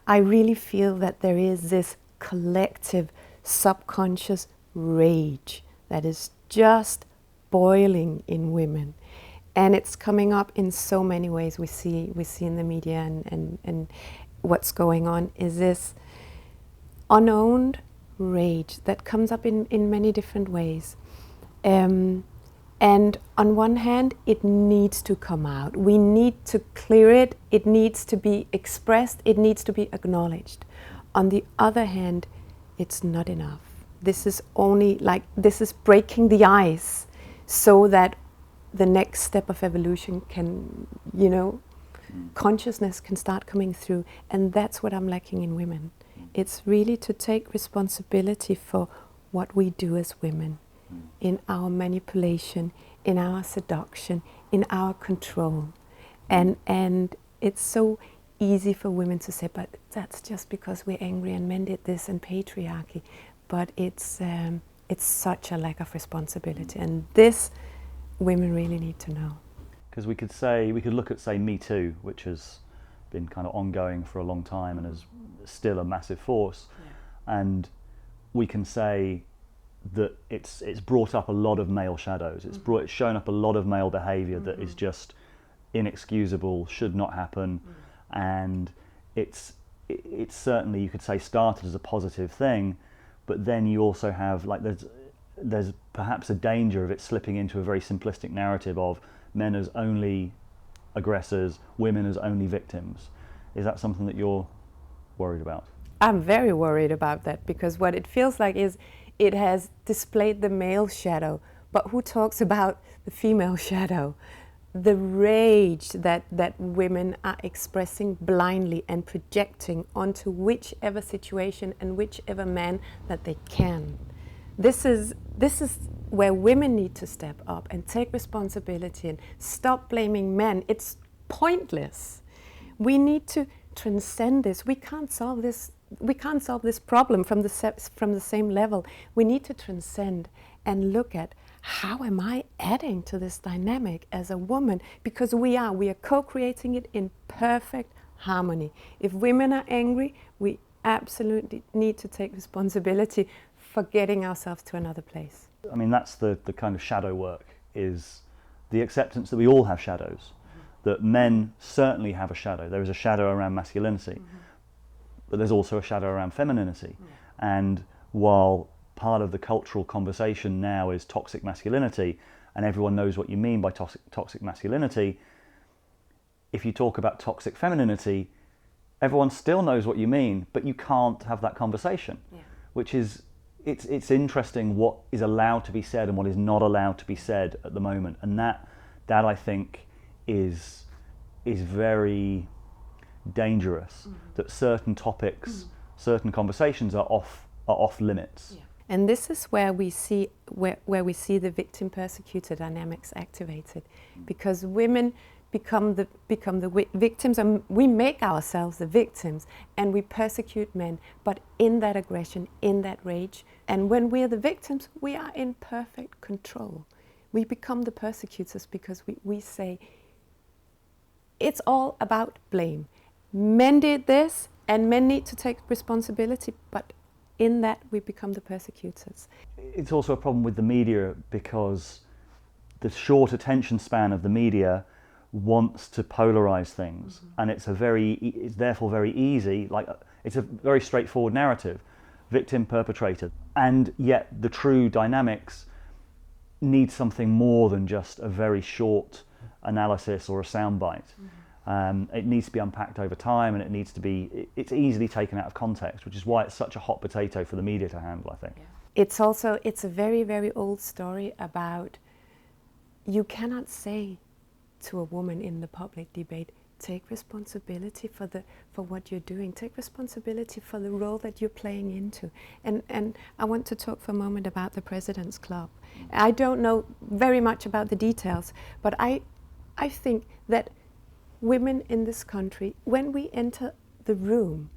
I really feel that there is this collective subconscious rage that is just boiling in women. And it's coming up in so many ways. We see in the media and what's going on is this unowned rage that comes up in many different ways. And on one hand, it needs to come out. We need to clear it. It needs to be expressed. It needs to be acknowledged. On the other hand, it's not enough. This is breaking the ice so that the next step of evolution can, consciousness can start coming through. And that's what I'm lacking in women. It's really to take responsibility for what we do as women, in our manipulation, in our seduction, in our control. And it's so easy for women to say, but that's just because we're angry and men did this and patriarchy. But it's such a lack of responsibility. And this women really need to know. Because we could look at, say, Me Too, which has been kind of ongoing for a long time and is still a massive force. Yeah. And we can say that it's brought up a lot of male shadows. It's shown up a lot of male behaviour that is just inexcusable, should not happen, and it's certainly, you could say, started as a positive thing, but then you also have, like, there's perhaps a danger of it slipping into a very simplistic narrative of men as only aggressors, women as only victims. Is that something that you're worried about? I'm very worried about that, because what it feels like is it has displayed the male shadow, but who talks about the female shadow? The rage that women are expressing blindly and projecting onto whichever situation and whichever man that they can. This is where women need to step up and take responsibility and stop blaming men. It's pointless. We need to transcend this. We can't solve this problem from the same level. We need to transcend and look at, how am I adding to this dynamic as a woman? Because we are co-creating it in perfect harmony. If women are angry, we absolutely need to take responsibility for getting ourselves to another place. I mean, that's the kind of shadow work, is the acceptance that we all have shadows, that men certainly have a shadow. There is a shadow around masculinity, but there's also a shadow around femininity. And while part of the cultural conversation now is toxic masculinity, and everyone knows what you mean by toxic masculinity, if you talk about toxic femininity, everyone still knows what you mean, but you can't have that conversation, which is, it's interesting what is allowed to be said and what is not allowed to be said at the moment. And that I think is very dangerous, that certain topics, certain conversations are off limits. Yeah. And this is where we see the victim persecutor dynamics activated, because women become the victims, and we make ourselves the victims, and we persecute men, but in that aggression, in that rage. And when we're the victims, we are in perfect control. We become the persecutors because we say it's all about blame. Men did this, and men need to take responsibility, but in that we become the persecutors. It's also a problem with the media, because the short attention span of the media wants to polarize things, and it's therefore very easy, like it's a very straightforward narrative, victim, perpetrator, and yet the true dynamics need something more than just a very short analysis or a soundbite. It needs to be unpacked over time, and it's easily taken out of context, which is why it's such a hot potato for the media to handle, I think. Yeah. It's a very, very old story about, you cannot say to a woman in the public debate, take responsibility for what you're doing, take responsibility for the role that you're playing into. And I want to talk for a moment about the President's Club. I don't know very much about the details, but I think that women in this country, when we enter the room,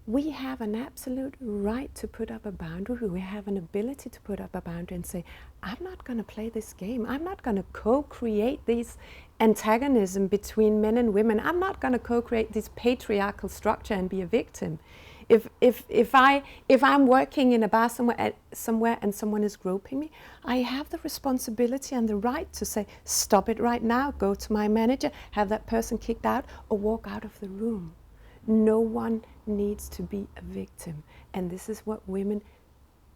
we have an absolute right to put up a boundary. We have an ability to put up a boundary and say, I'm not going to play this game. I'm not going to co-create these antagonism between men and women. I'm not going to co-create this patriarchal structure and be a victim. If I'm working in a bar somewhere and someone is groping me, I have the responsibility and the right to say, stop it right now, go to my manager, have that person kicked out, or walk out of the room. No one needs to be a victim. And this is what women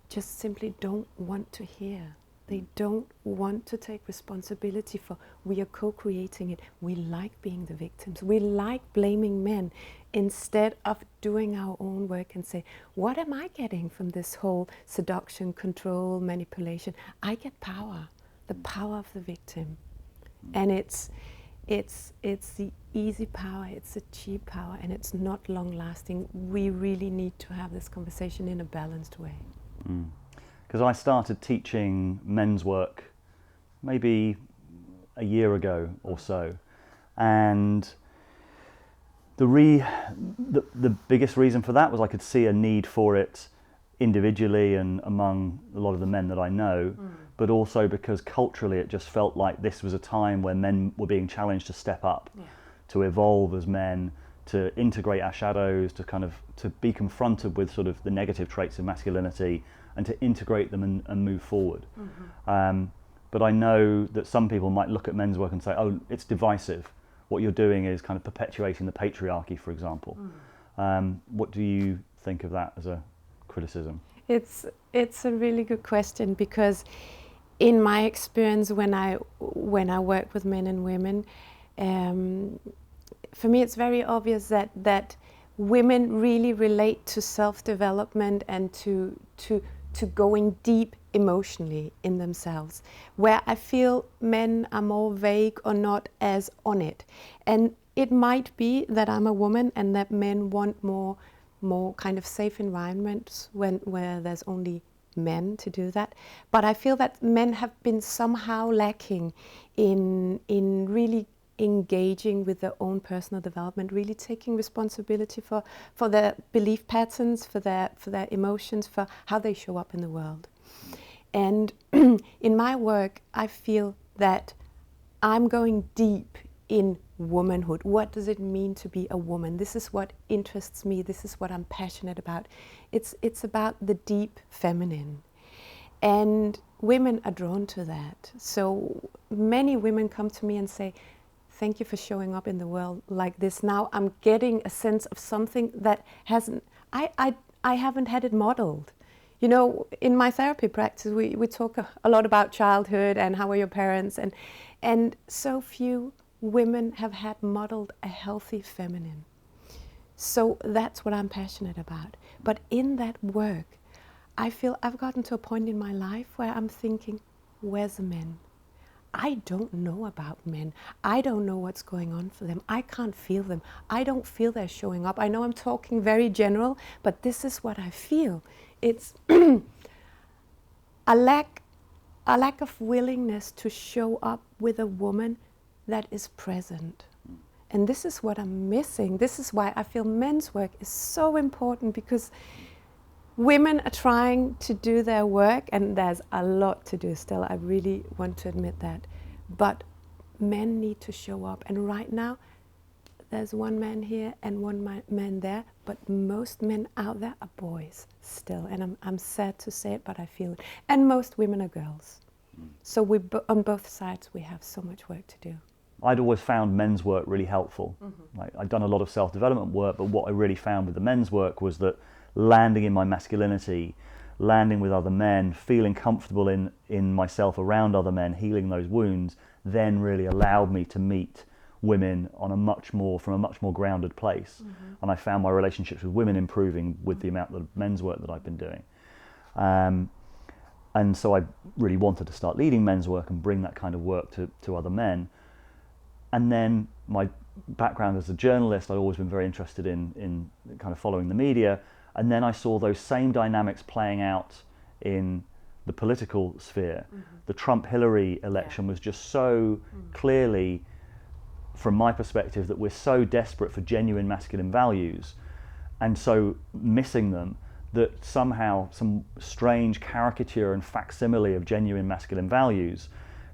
just simply don't want to hear. They don't want to take responsibility for. We are co-creating it. We like being the victims. We like blaming men instead of doing our own work and say, what am I getting from this whole seduction, control, manipulation? I get power, the power of the victim. And it's the easy power, it's a cheap power, and it's not long lasting. We really need to have this conversation in a balanced way. Because I started teaching men's work maybe a year ago or so, and the biggest reason for that was I could see a need for it individually and among a lot of the men that I know, but also because culturally it just felt like this was a time where men were being challenged to step up, to evolve as men, to integrate our shadows, to be confronted with sort of the negative traits of masculinity and to integrate them and move forward. But I know that some people might look at men's work and say, oh, it's divisive. What you're doing is kind of perpetuating the patriarchy, for example. What do you think of that as a criticism? It's a really good question, because in my experience when I work with men and women, for me it's very obvious that women really relate to self-development and to going deep emotionally in themselves, where I feel men are more vague or not as on it. And it might be that I'm a woman and that men want more kind of safe environments where there's only men to do that. But I feel that men have been somehow lacking in really engaging with their own personal development, really taking responsibility for their belief patterns, for their emotions, for how they show up in the world. And in my work, I feel that I'm going deep in womanhood. What does it mean to be a woman? This is what interests me. This is what I'm passionate about. It's about the deep feminine. And women are drawn to that. So many women come to me and say, thank you for showing up in the world like this. Now I'm getting a sense of something that I haven't had it modeled. You know, in my therapy practice, we talk a lot about childhood and how are your parents, and so few women have had modeled a healthy feminine. So that's what I'm passionate about. But in that work, I feel I've gotten to a point in my life where I'm thinking, where's the men? I don't know about men. I don't know what's going on for them. I can't feel them. I don't feel they're showing up. I know I'm talking very general, but this is what I feel. It's a lack of willingness to show up with a woman that is present. And this is what I'm missing. This is why I feel men's work is so important, because women are trying to do their work, and there's a lot to do still. I really want to admit that. But men need to show up. And right now, there's one man here and one man there, but most men out there are boys still. And I'm sad to say it, but I feel it. And most women are girls. So on both sides, we have so much work to do. I'd always found men's work really helpful. Like, I'd done a lot of self-development work, but what I really found with the men's work was that landing in my masculinity, landing with other men, feeling comfortable in myself around other men, healing those wounds, then really allowed me to meet women on from a much more grounded place. And I found my relationships with women improving with the amount of men's work that I've been doing. And so I really wanted to start leading men's work and bring that kind of work to other men. And then my background as a journalist, I'd always been very interested in kind of following the media. And then I saw those same dynamics playing out in the political sphere. The Trump-Hillary election was just so clearly, from my perspective, that we're so desperate for genuine masculine values. and so missing them, that somehow some strange caricature and facsimile of genuine masculine values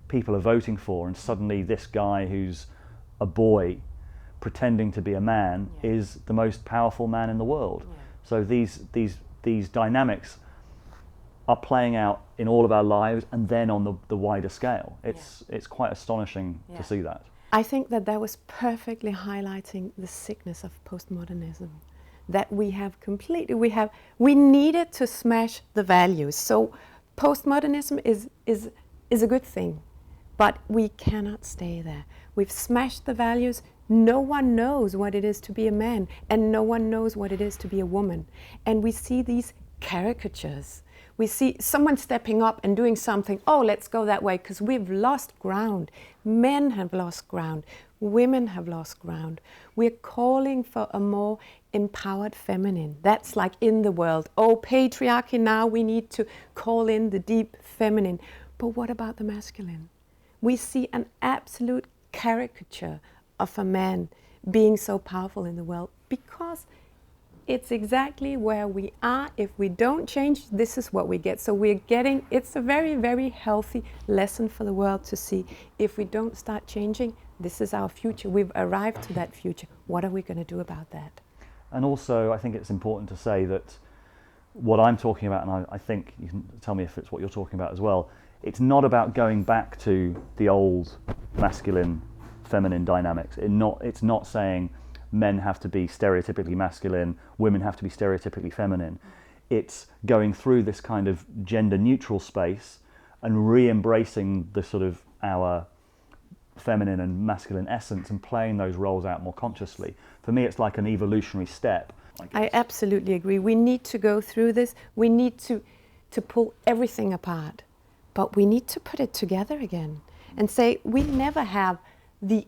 people are voting for, and suddenly this guy who's a boy pretending to be a man is the most powerful man in the world. So these dynamics are playing out in all of our lives, and then on the wider scale. It's quite astonishing to see that. I think that was perfectly highlighting the sickness of postmodernism, that we needed to smash the values. So postmodernism is a good thing, but we cannot stay there. We've smashed the values. No one knows what it is to be a man, and no one knows what it is to be a woman. And we see these caricatures. We see someone stepping up and doing something. Oh, let's go that way, because we've lost ground. Men have lost ground. Women have lost ground. We're calling for a more empowered feminine. That's like in the world. Oh, patriarchy, now we need to call in the deep feminine. But what about the masculine? We see an absolute caricature of a man being so powerful in the world, because it's exactly where we are. If we don't change, this is what we get. So it's a very, very healthy lesson for the world to see. If we don't start changing, this is our future. We've arrived to that future. What are we going to do about that? And also, I think it's important to say that what I'm talking about, and I think you can tell me if it's what you're talking about as well, it's not about going back to the old masculine feminine dynamics. It's not saying men have to be stereotypically masculine, women have to be stereotypically feminine. It's going through this kind of gender neutral space and re-embracing the sort of our feminine and masculine essence and playing those roles out more consciously. For me, it's like an evolutionary step. I absolutely agree. We need to go through this. We need to pull everything apart, but we need to put it together again and say we never have the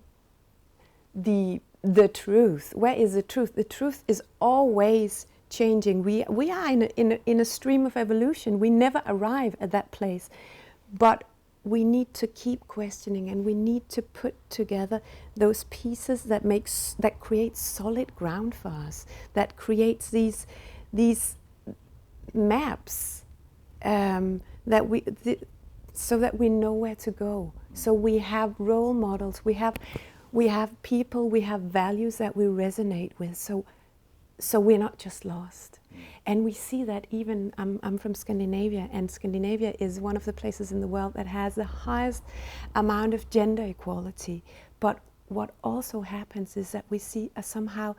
truth. Where is the truth? The truth is always changing. We are in a stream of evolution. We never arrive at that place, but we need to keep questioning, and we need to put together those pieces that create solid ground for us, that creates these maps so that we know where to go. So we have role models. We have people, we have values that we resonate with, so we're not just lost. And we see that even, I'm from Scandinavia, and Scandinavia is one of the places in the world that has the highest amount of gender equality. But what also happens is that we see a somehow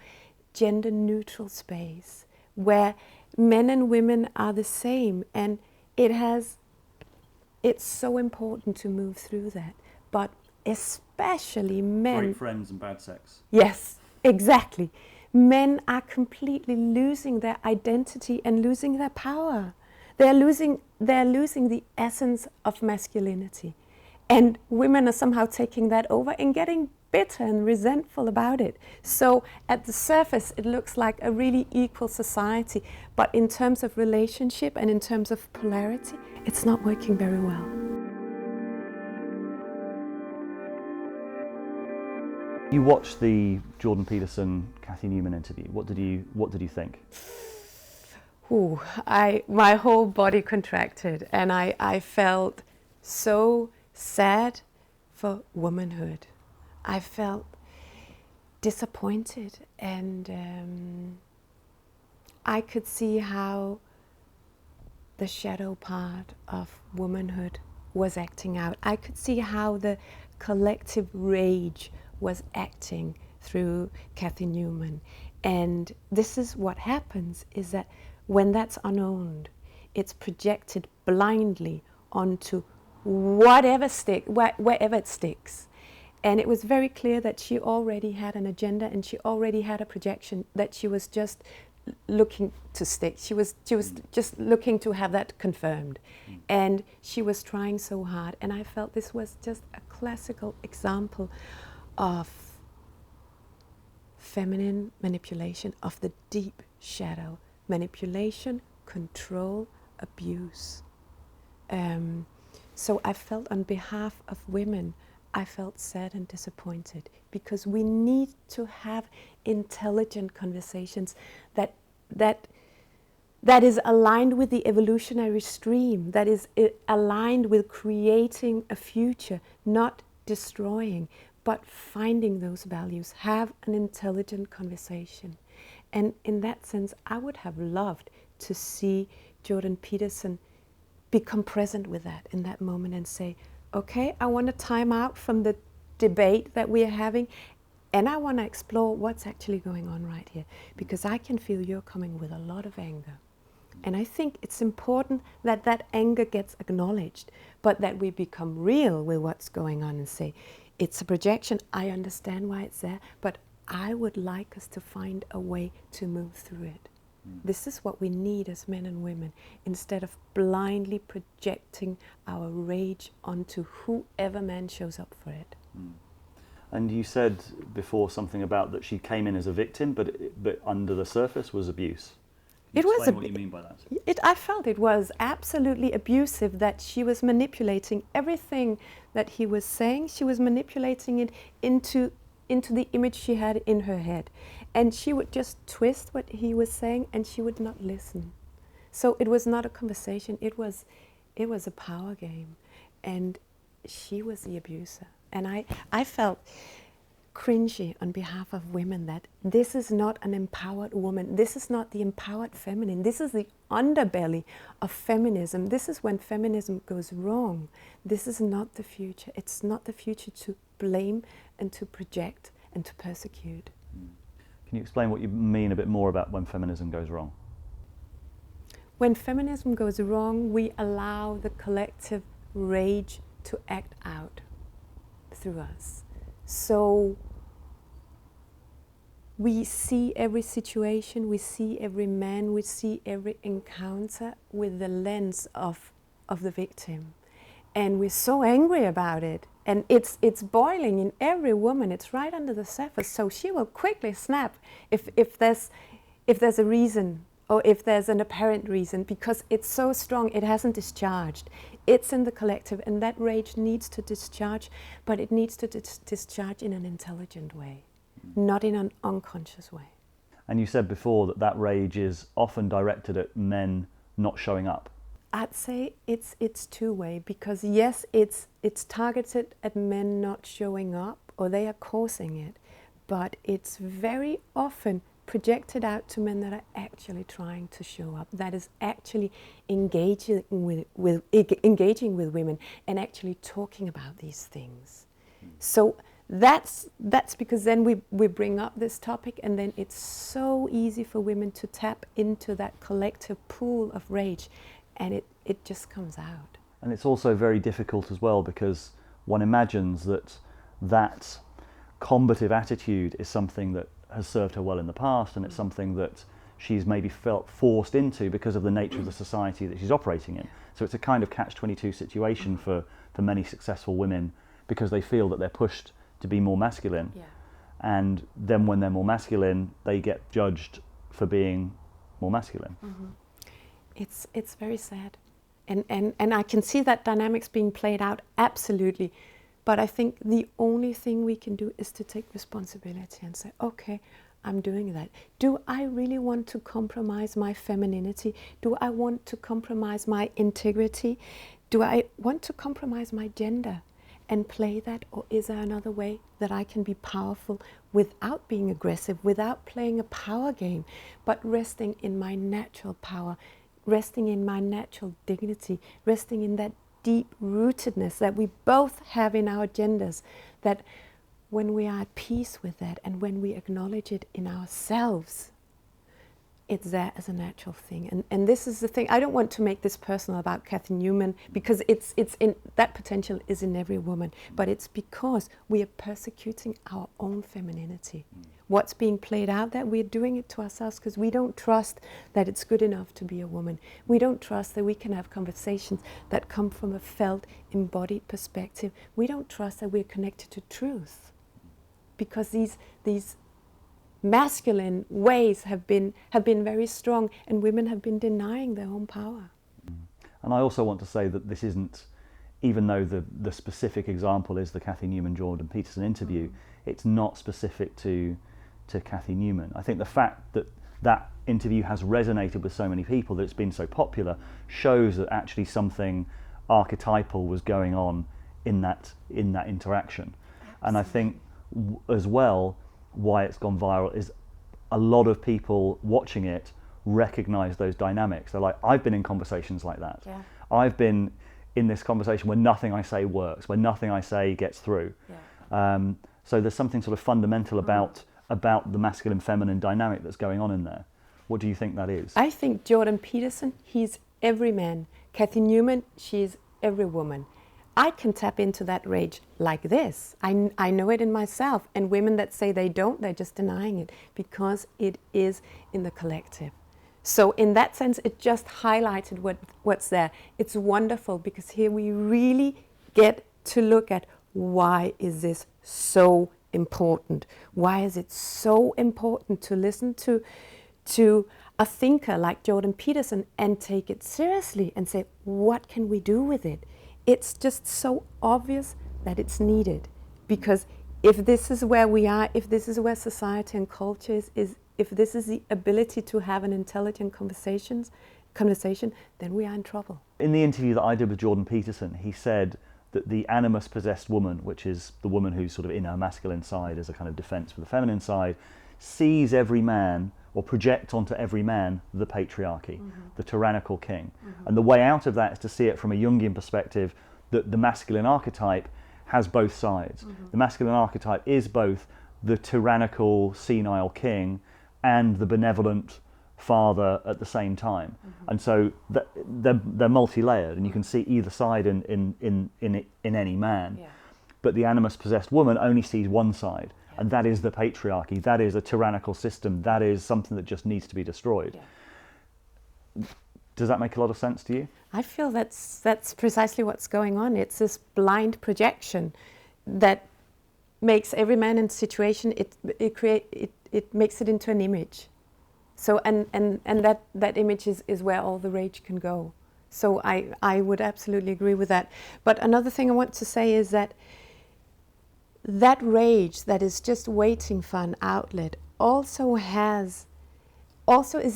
gender neutral space where men and women are the same, and it's so important to move through that. But especially men. Great friends and bad sex. Yes, exactly. Men are completely losing their identity and losing their power. They're losing the essence of masculinity. And women are somehow taking that over and getting bitter and resentful about it. So at the surface, it looks like a really equal society. But in terms of relationship and in terms of polarity, it's not working very well. You watched the Jordan Peterson, Kathy Newman interview. What did you think? Ooh, my whole body contracted, and I felt so sad for womanhood. I felt disappointed, and I could see how the shadow part of womanhood was acting out. I could see how the collective rage was acting through Kathy Newman. And this is what happens, is that when that's unowned, it's projected blindly onto wherever it sticks. And it was very clear that she already had an agenda, and she already had a projection that she was just looking to stick. She was just looking to have that confirmed. And she was trying so hard. And I felt this was just a classical example of feminine manipulation, of the deep shadow. Manipulation, control, abuse. So I felt on behalf of women, I felt sad and disappointed, because we need to have intelligent conversations that that is aligned with the evolutionary stream, that is aligned with creating a future, not destroying, but finding those values, have an intelligent conversation. And in that sense, I would have loved to see Jordan Peterson become present with that in that moment and say, okay, I want to time out from the debate that we are having, and I want to explore what's actually going on right here, because I can feel you're coming with a lot of anger. And I think it's important that that anger gets acknowledged, but that we become real with what's going on and say, it's a projection, I understand why it's there, but I would like us to find a way to move through it. This is what we need as men and women, instead of blindly projecting our rage onto whoever man shows up for it. And you said before something about that she came in as a victim, but under the surface was abuse. Can you explain what you mean by that? I felt it was absolutely abusive, that she was manipulating everything that he was saying. She was manipulating it into the image she had in her head. And she would just twist what he was saying, and she would not listen. So it was not a conversation, it was a power game. And she was the abuser. And I felt cringy on behalf of women that this is not an empowered woman. This is not the empowered feminine. This is the underbelly of feminism. This is when feminism goes wrong. This is not the future. It's not the future to blame and to project and to persecute. Can you explain what you mean a bit more about when feminism goes wrong? When feminism goes wrong, we allow the collective rage to act out through us. So we see every situation, we see every man, we see every encounter with the lens of the victim. And we're so angry about it. And it's boiling in every woman. It's right under the surface. So she will quickly snap if there's a reason, or if there's an apparent reason, because it's so strong, it hasn't discharged. It's in the collective, and that rage needs to discharge, but it needs to discharge in an intelligent way, not in an unconscious way. And you said before that rage is often directed at men not showing up. I'd say it's two-way, because yes, it's targeted at men not showing up, or they are causing it, but it's very often projected out to men that are actually trying to show up, that is actually engaging with women and actually talking about these things. So that's because then we bring up this topic, and then it's so easy for women to tap into that collective pool of rage, and it just comes out. And it's also very difficult as well, because one imagines that combative attitude is something that has served her well in the past, and it's something that she's maybe felt forced into because of the nature of the society that she's operating in. So it's a kind of catch-22 situation for many successful women, because they feel that they're pushed to be more masculine. Yeah. And then when they're more masculine, they get judged for being more masculine. Mm-hmm. It's very sad. And I can see that dynamics being played out, absolutely. But I think the only thing we can do is to take responsibility and say, okay, I'm doing that. Do I really want to compromise my femininity? Do I want to compromise my integrity? Do I want to compromise my gender and play that? Or is there another way that I can be powerful without being aggressive, without playing a power game, but resting in my natural power, resting in my natural dignity, resting in that deep rootedness that we both have in our genders, that when we are at peace with that and when we acknowledge it in ourselves, it's there as a natural thing. And this is the thing, I don't want to make this personal about Cathy Newman, because it's in that potential is in every woman, but it's because we are persecuting our own femininity. What's being played out there, we're doing it to ourselves because we don't trust that it's good enough to be a woman. We don't trust that we can have conversations that come from a felt, embodied perspective. We don't trust that we're connected to truth, because these masculine ways have been very strong, and women have been denying their own power. And I also want to say that this isn't, even though the specific example is the Cathy Newman Jordan Peterson interview, it's not specific to Cathy Newman. I think the fact that interview has resonated with so many people, that it's been so popular, shows that actually something archetypal was going on in that interaction. Absolutely. And I think as well, why it's gone viral is a lot of people watching it recognize those dynamics. They're like, I've been in conversations like that. Yeah. I've been in this conversation where nothing I say works, where nothing I say gets through. Yeah. So there's something sort of fundamental about the masculine-feminine dynamic that's going on in there. What do you think that is? I think Jordan Peterson, he's every man. Kathy Newman, she's every woman. I can tap into that rage like this. I know it in myself. And women that say they don't, they're just denying it, because it is in the collective. So in that sense, it just highlighted what's there. It's wonderful, because here we really get to look at, why is this so important? Why is it so important to listen to a thinker like Jordan Peterson and take it seriously and say, what can we do with it? It's just so obvious that it's needed, because if this is where we are, if this is where society and culture is, if this is the ability to have an intelligent conversation, then we are in trouble. In the interview that I did with Jordan Peterson, he said that the animus-possessed woman, which is the woman who's sort of in her masculine side as a kind of defense for the feminine side, sees every man, or project onto every man, the patriarchy, the tyrannical king. And the way out of that is to see it from a Jungian perspective, that the masculine archetype has both sides. The masculine archetype is both the tyrannical, senile king and the benevolent father at the same time. And so they're multi-layered, and you can see either side in any man. Yeah. But the animus-possessed woman only sees one side. And that is the patriarchy, that is a tyrannical system, that is something that just needs to be destroyed. Yeah. Does that make a lot of sense to you? I feel that's precisely what's going on. It's this blind projection that makes every man in a situation, it makes it into an image. So and that image is where all the rage can go. So I would absolutely agree with that. But another thing I want to say is that rage that is just waiting for an outlet also is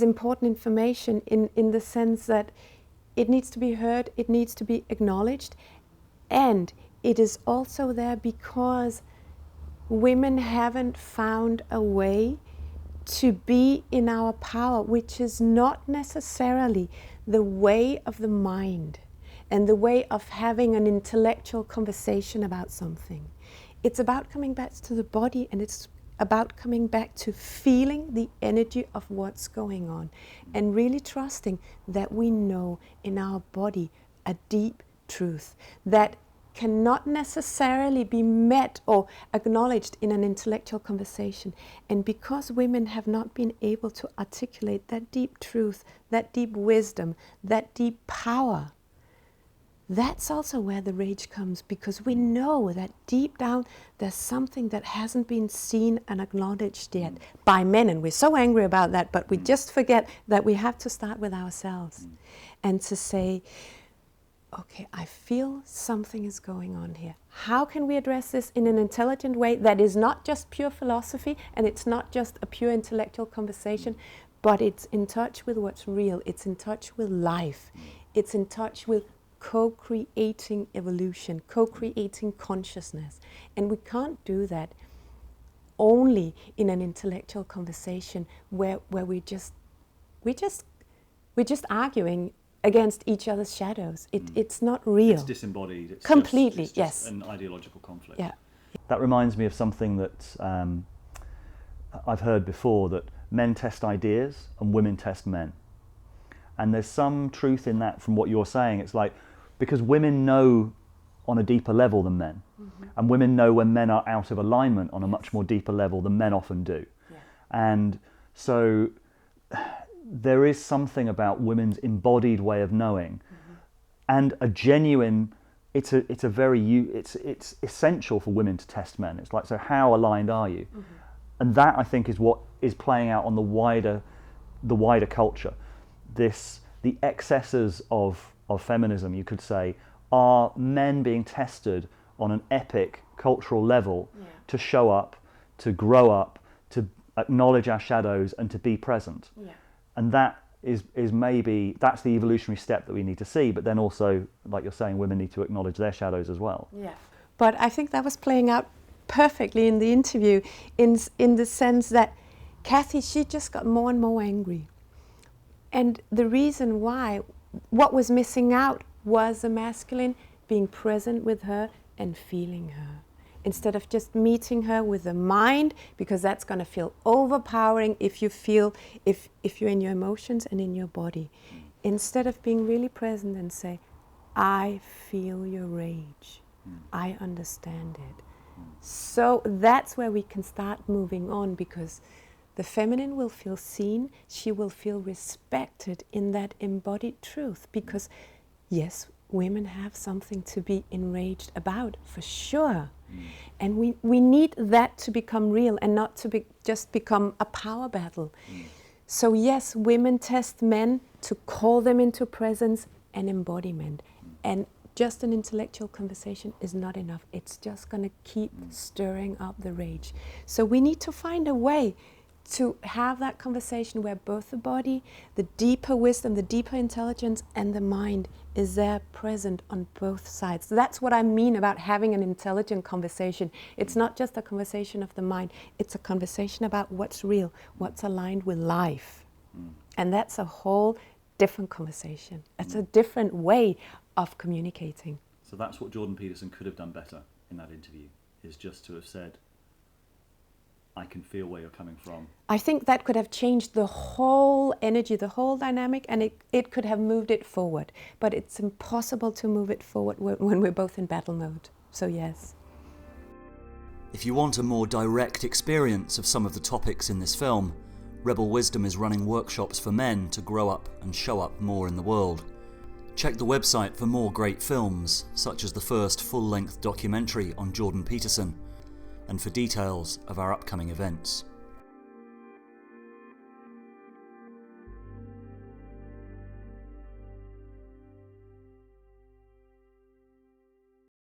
important information in the sense that it needs to be heard, it needs to be acknowledged, and it is also there because women haven't found a way to be in our power, which is not necessarily the way of the mind and the way of having an intellectual conversation about something. It's about coming back to the body, and it's about coming back to feeling the energy of what's going on and really trusting that we know in our body a deep truth that cannot necessarily be met or acknowledged in an intellectual conversation. And because women have not been able to articulate that deep truth, that deep wisdom, that deep power, that's also where the rage comes, because we know that deep down there's something that hasn't been seen and acknowledged yet by men, and we're so angry about that, but we just forget that we have to start with ourselves and to say, okay, I feel something is going on here. How can we address this in an intelligent way that is not just pure philosophy and it's not just a pure intellectual conversation, but it's in touch with what's real, it's in touch with life, it's in touch with co-creating evolution, co-creating consciousness. And we can't do that only in an intellectual conversation where we're just arguing against each other's shadows. It's not real. It's disembodied. It's completely, it's yes. An ideological conflict. Yeah. That reminds me of something that I've heard before, that men test ideas and women test men. And there's some truth in that from what you're saying. It's like, because women know on a deeper level than men. And women know when men are out of alignment on a much more deeper level than men often do. Yeah. And so there is something about women's embodied way of knowing, and a genuine. It's essential for women to test men. It's like, so how aligned are you? And that, I think, is what is playing out on the wider culture. The excesses of feminism, you could say, are men being tested on an epic cultural level to show up, to grow up, to acknowledge our shadows, and to be present. Yeah. And that is maybe, that's the evolutionary step that we need to see, but then also, like you're saying, women need to acknowledge their shadows as well. Yeah. But I think that was playing out perfectly in the interview, in the sense that Kathy, she just got more and more angry. And the reason why, what was missing out was the masculine being present with her and feeling her. Instead of just meeting her with the mind, because that's going to feel overpowering if you're in your emotions and in your body. Instead of being really present and say, I feel your rage. I understand it. So that's where we can start moving on, because the feminine will feel seen, she will feel respected in that embodied truth, because yes, women have something to be enraged about, for sure. And we need that to become real and not to just become a power battle. So yes, women test men to call them into presence and embodiment. And just an intellectual conversation is not enough. It's just going to keep stirring up the rage. So we need to find a way to have that conversation where both the body, the deeper wisdom, the deeper intelligence, and the mind is there present on both sides. That's what I mean about having an intelligent conversation. It's not just a conversation of the mind, it's a conversation about what's real, what's aligned with life. And that's a whole different conversation. It's a different way of communicating. So that's what Jordan Peterson could have done better in that interview, is just to have said, I can feel where you're coming from. I think that could have changed the whole energy, the whole dynamic, and it could have moved it forward. But it's impossible to move it forward when we're both in battle mode. So yes. If you want a more direct experience of some of the topics in this film, Rebel Wisdom is running workshops for men to grow up and show up more in the world. Check the website for more great films, such as the first full-length documentary on Jordan Peterson, and for details of our upcoming events.